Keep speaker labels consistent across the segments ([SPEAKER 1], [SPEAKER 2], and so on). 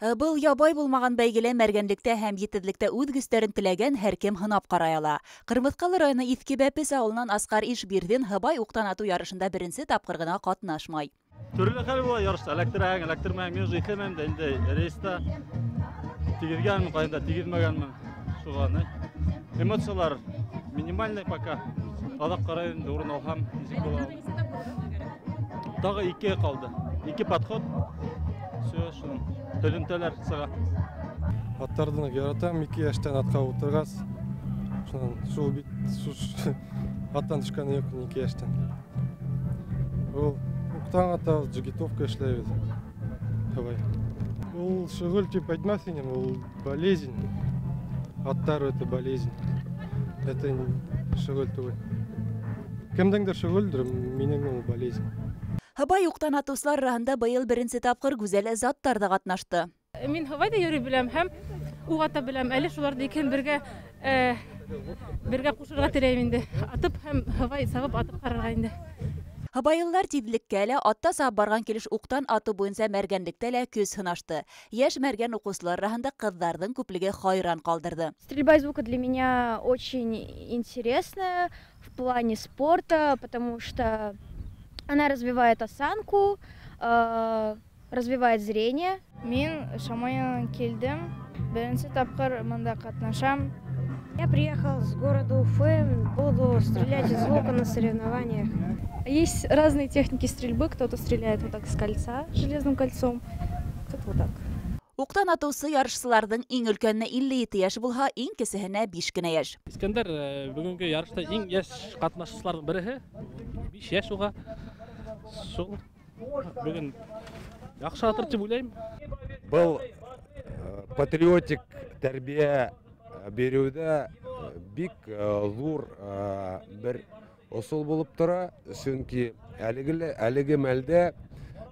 [SPEAKER 1] Был ябай булмаган бәйгеле мәргәнлектә һәм етеҙлектә үҙ көстәрен теләгән һәр кем һынап карай ала. Кырмыҫҡалы районы Иҫке Бәпес ауылынан Асҡар Ишбирҙин һыбай уҡтан атыу ярышында беренсе тапҡыр гына ҡатнашмай.
[SPEAKER 2] Төрле хәл була ярышта, эләктерәһең, эләктермәһең, мин уже икәнмен инде рейста тигеҙгәнмен, ҡайында тигеҙмәгәнмен. Шуға эмоциялар минимальный пока. Аҙаҡ ҡарайым, урын алһам, нисек була. Тағы 2 ҡалды. 2 подход. Все, шуның һөҙөмтәләр сыға.
[SPEAKER 3] Аттарҙы яратам, 2 йәштән атҡа ултырғас, шул бит аттан төшкәне юҡ 2 йәштән. Ул уҡтан атабыҙ, джигитовка эшләйбеҙ. Һыбай. Ул шөғөл тип әйтмәҫ инем, ул болезнь. Аттар это болезнь. Это шөғөл түгел. Кемдеңдер шөғөлдөр, минең ул болезнь.
[SPEAKER 1] Һыбай уҡтан атыусылар араһында быйыл беренсе тапҡыр гүзәл заттар ҙа ҡатнашты.
[SPEAKER 4] Мин һыбайҙа йөрөй беләм һәм уҡ ата беләм. Әле шуларҙы икән бергә ҡушырға теләйем инде. Атып һәм һыбай сабып атып ҡарарға инде.
[SPEAKER 1] Һыбайылар тиҙлеккә лә, атта сабып барған килеш уҡтан атыу буйынса мәргәнлектә лә көс һынашты. Йәш мәргән уҡыусылар араһында ҡыҙҙарҙың күплеге хайран ҡалдырҙы.
[SPEAKER 5] Стрельба из лука для меня очень интересная в плане спорта, потому что она развивает осанку, развивает зрение.
[SPEAKER 6] Мин Шамайянан килдем. Беренче тапҡыр мында ҡатнашам.
[SPEAKER 5] Я приехал с города Уфы, буду стрелять из лука на соревнованиях.
[SPEAKER 6] Есть разные техники стрельбы. Кто-то стреляет вот так с кольца, железным кольцом, кто-то вот так.
[SPEAKER 1] Уҡтан атыусы ярышсыларҙың иң өлкәненә 57 йәш булһа, иң кесеһенә 5 кенә йәш.
[SPEAKER 7] Искәндәр бүгенге ярышта иң йәш ҡатнашыусыларҙың береһе. 5 йәш уға. Шул бүгін яҡшы атыр тип уйлайым.
[SPEAKER 8] Был патриотик тәрбиә биреүҙә бик ҙур бер осол булып тора, сөнки әлеге мәлдә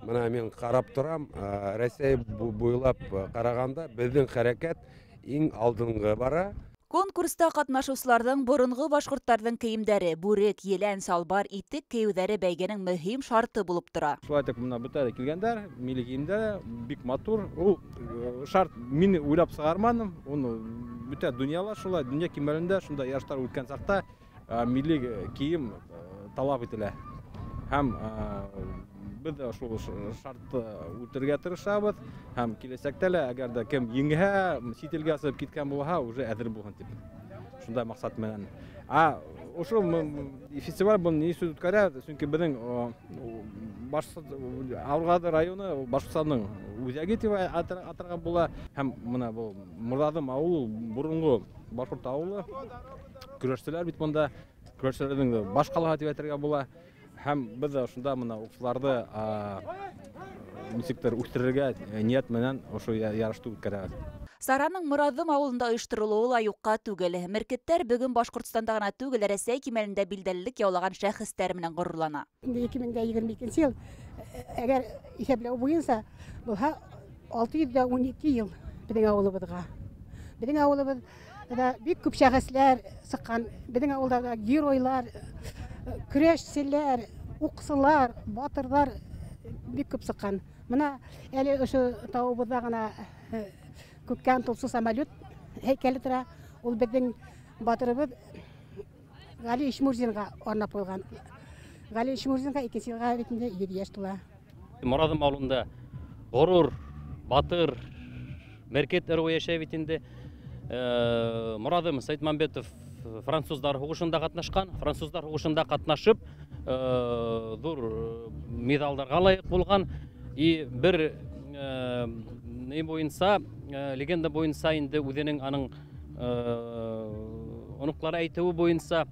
[SPEAKER 8] мына мин ҡарап торам, Рәсәй буйлап ҡарағанда беҙҙең хәрәкәт иң алдынғы бара.
[SPEAKER 1] Конкурста ҡатнашыусыларҙың боронғо башҡорттарҙың кейемдәре, бүрек, елән, салбар, итек кейеүҙәре бәйгенең мөһим шарты булып тора.
[SPEAKER 2] Шулай итеп, мына бөтәләр килгәндәр, милли кейемдә бик матур. Ул шарт мин уйлап сығарманым. Уны бөтә дөньяла шулай, дөнья кимәлендә шунда ярыштар үткән саҡта милли кейем талап ителә. Һәм беҙ шул шартты үтәргә тырышабыҙ. Һәм киләсәктә лә, әгәр дә кем еңһә, сит илгә сығып киткән булһа, уже әҙер булһын тип. Шундай маҡсат менән. Ошо фестиваль был ни өсөн үткәрә, сөнки беҙҙең Ауылғады районы Башҡортостандың үҙәге тип атарға була. Һәм мына был Морҙаҙым ауылы, боронғо башҡорт ауылы. Көрәшселәр бит бында, көрәшселәрҙең баш ҡалаһы тип әйтергә була. Һәм беҙ шунда мына уҡыусыларҙы нисектер үҫтерергә ниәт менән ошо ярышты үткәрәбеҙ.
[SPEAKER 1] Сараның Мораҙым ауылында ойошторолоуы ла юҡҡа түгел. Меркеттәр бөгөн Башҡортостанда ғына түгел, Рәсәй кимәлендә билдәлелек яулаған шәхестәр менән ғорурлана.
[SPEAKER 9] 2022 йыл, әгәр иҫәпләү буйынса булһа, 612 йыл беҙҙең ауылыбыҙға. Беҙҙең ауылыбыҙҙа бик күп шәхестәр сыҡҡан. Беҙҙең ауылда геройлар, көрәшселәр, уҡсылар, батырҙар бик күп сыҡҡан. Мына әле ошо тауыбыҙҙа ғына күккән толсу самолет һәйкәле тора. Ул беҙҙең батырыбыҙ Ғали Ишмурзинға арнап ҡуйылған. Ғали Ишмурзинға 2 йылға ретендә 7 йәш тула.
[SPEAKER 7] Мораҙым ауылында ғорур, батыр, Меркет ырыуы йәшәй бит инде. Мораҙым Сәйетмәмбетов француздар һуғышында ҡатнашҡан. Француздар һуғышында ҡатнашып, ҙур медалдарға лайыҡ булған. И бер легенда буйынса инде үҙенең аның оноҡлары әйтеүе буйынса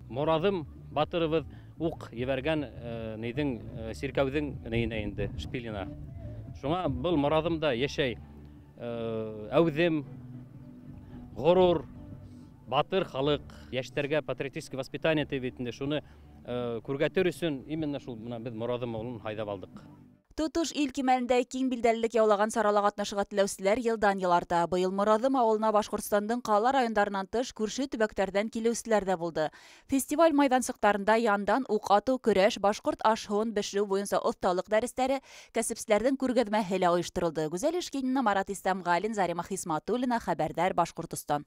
[SPEAKER 7] Мораҙым батырыбыҙ уҡ ебәргән сиркәүҙең нейенә инде, шпилена. Шуңа был Мораҙымда йәшәй әүҙем, ғорур, батыр халыҡ, йәштәргә патриотическое воспитание тибет инде. Шуны күргәтер өсөн именно шул беҙ Мораҙым ауылын һайҙап алдыҡ.
[SPEAKER 1] Тутуш ил кимәлендә киң билдәлелек яулаган саралага катнашырга теләүчеләр елдан-ел арта. Быел Морадым авылына Башкортстандың кала районнарыннан тыш күрше төбәктәрдән килүчеләр дә булды. Фестиваль майдансыкларында яндан ук ату, көрәш, башкорт аш-һуын бешерү буенча осталык дәресләре, кәсепчеләрнең күргәзмәһе оештырылды. Гүзәл Ишкинина, Марат Исламгалин, Зарима Хисматуллина, Хәбәрдар, Башкортстан.